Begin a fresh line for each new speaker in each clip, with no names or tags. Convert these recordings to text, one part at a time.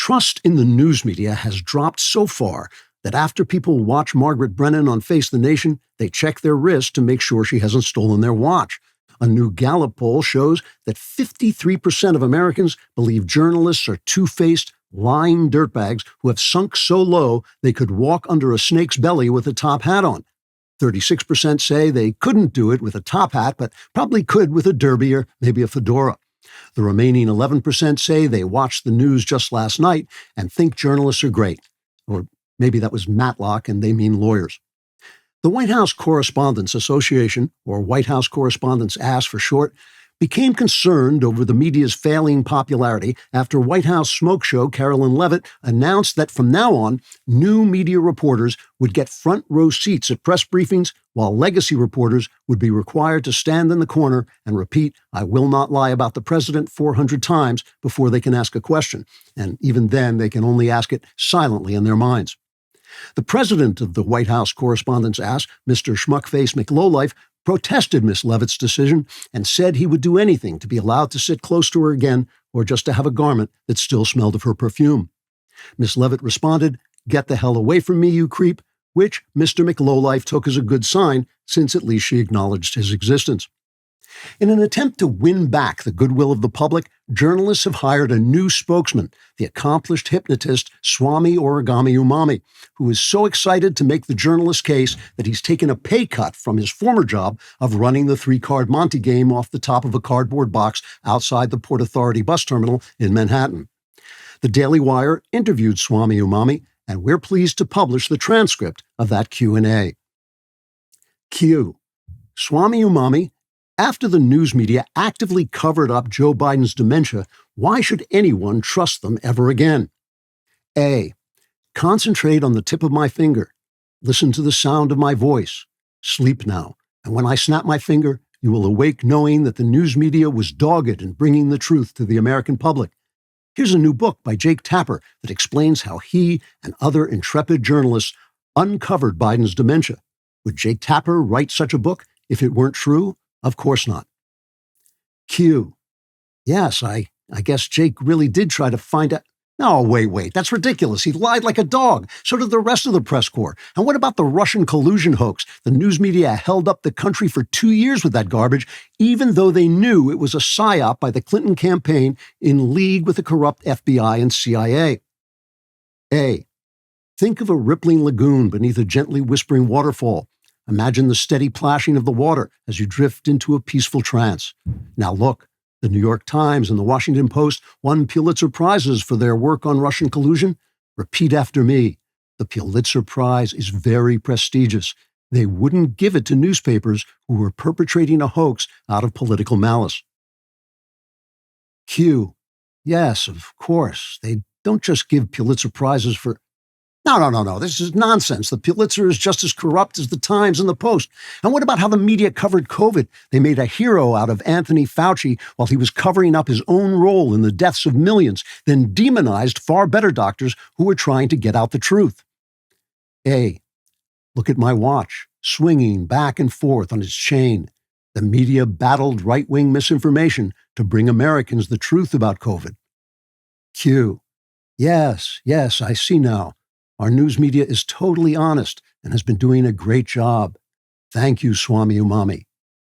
Trust in the news media has dropped so far that after people watch Margaret Brennan on Face the Nation, they check their wrist to make sure she hasn't stolen their watch. A new Gallup poll shows that 53% of Americans believe journalists are two-faced, lying dirtbags who have sunk so low they could walk under a snake's belly with a top hat on. 36% say they couldn't do it with a top hat, but probably could with a derby or maybe a fedora. The remaining 11% say they watched the news just last night and think journalists are great. Or maybe that was Matlock and they mean lawyers. The White House Correspondents Association, or White House Correspondents Ass for short, became concerned over the media's failing popularity after White House smoke show Karoline Leavitt announced that from now on, new media reporters would get front row seats at press briefings, while legacy reporters would be required to stand in the corner and repeat, "I will not lie about the president" 400 times before they can ask a question. And even then, they can only ask it silently in their minds. The president of the White House Correspondents' Ass, Mr. Schmuckface McLowlife, protested Miss Leavitt's decision and said he would do anything to be allowed to sit close to her again or just to have a garment that still smelled of her perfume. Miss Leavitt responded, "Get the hell away from me, you creep," which Mr. McLowlife took as a good sign, since at least she acknowledged his existence. In an attempt to win back the goodwill of the public, journalists have hired a new spokesman, the accomplished hypnotist Swami Origami Umami, who is so excited to make the journalist's case that he's taken a pay cut from his former job of running the three-card Monte game off the top of a cardboard box outside the Port Authority bus terminal in Manhattan. The DailyWire interviewed Swami Umami, and we're pleased to publish the transcript of that Q&A. Q. Swami Umami, after the news media actively covered up Joe Biden's dementia, why should anyone trust them ever again? A. Concentrate on the tip of my finger. Listen to the sound of my voice. Sleep now, and when I snap my finger, you will awake knowing that the news media was dogged in bringing the truth to the American public. Here's a new book by Jake Tapper that explains how he and other intrepid journalists uncovered Biden's dementia. Would Jake Tapper write such a book if it weren't true? Of course not. Q. Yes, I guess Jake really did try to find out. No, wait, that's ridiculous. He lied like a dog. So did the rest of the press corps. And what about the Russian collusion hoax? The news media held up the country for 2 years with that garbage, even though they knew it was a psyop by the Clinton campaign in league with the corrupt FBI and CIA. A. Think of a rippling lagoon beneath a gently whispering waterfall. Imagine the steady plashing of the water as you drift into a peaceful trance. Now look, the New York Times and the Washington Post won Pulitzer Prizes for their work on Russian collusion. Repeat after me. The Pulitzer Prize is very prestigious. They wouldn't give it to newspapers who were perpetrating a hoax out of political malice. Q. Yes, of course. They don't just give Pulitzer Prizes for... No. This is nonsense. The Pulitzer is just as corrupt as the Times and the Post. And what about how the media covered COVID? They made a hero out of Anthony Fauci while he was covering up his own role in the deaths of millions, then demonized far better doctors who were trying to get out the truth. A. Look at my watch, swinging back and forth on its chain. The media battled right-wing misinformation to bring Americans the truth about COVID. Q. Yes, I see now. Our news media is totally honest and has been doing a great job. Thank you, Swami Umami.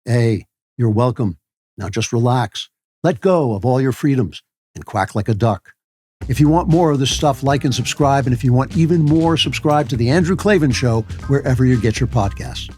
A. You're welcome. Now just relax. Let go of all your freedoms and quack like a duck. If you want more of this stuff, like and subscribe. And if you want even more, subscribe to The Andrew Klavan Show wherever you get your podcasts.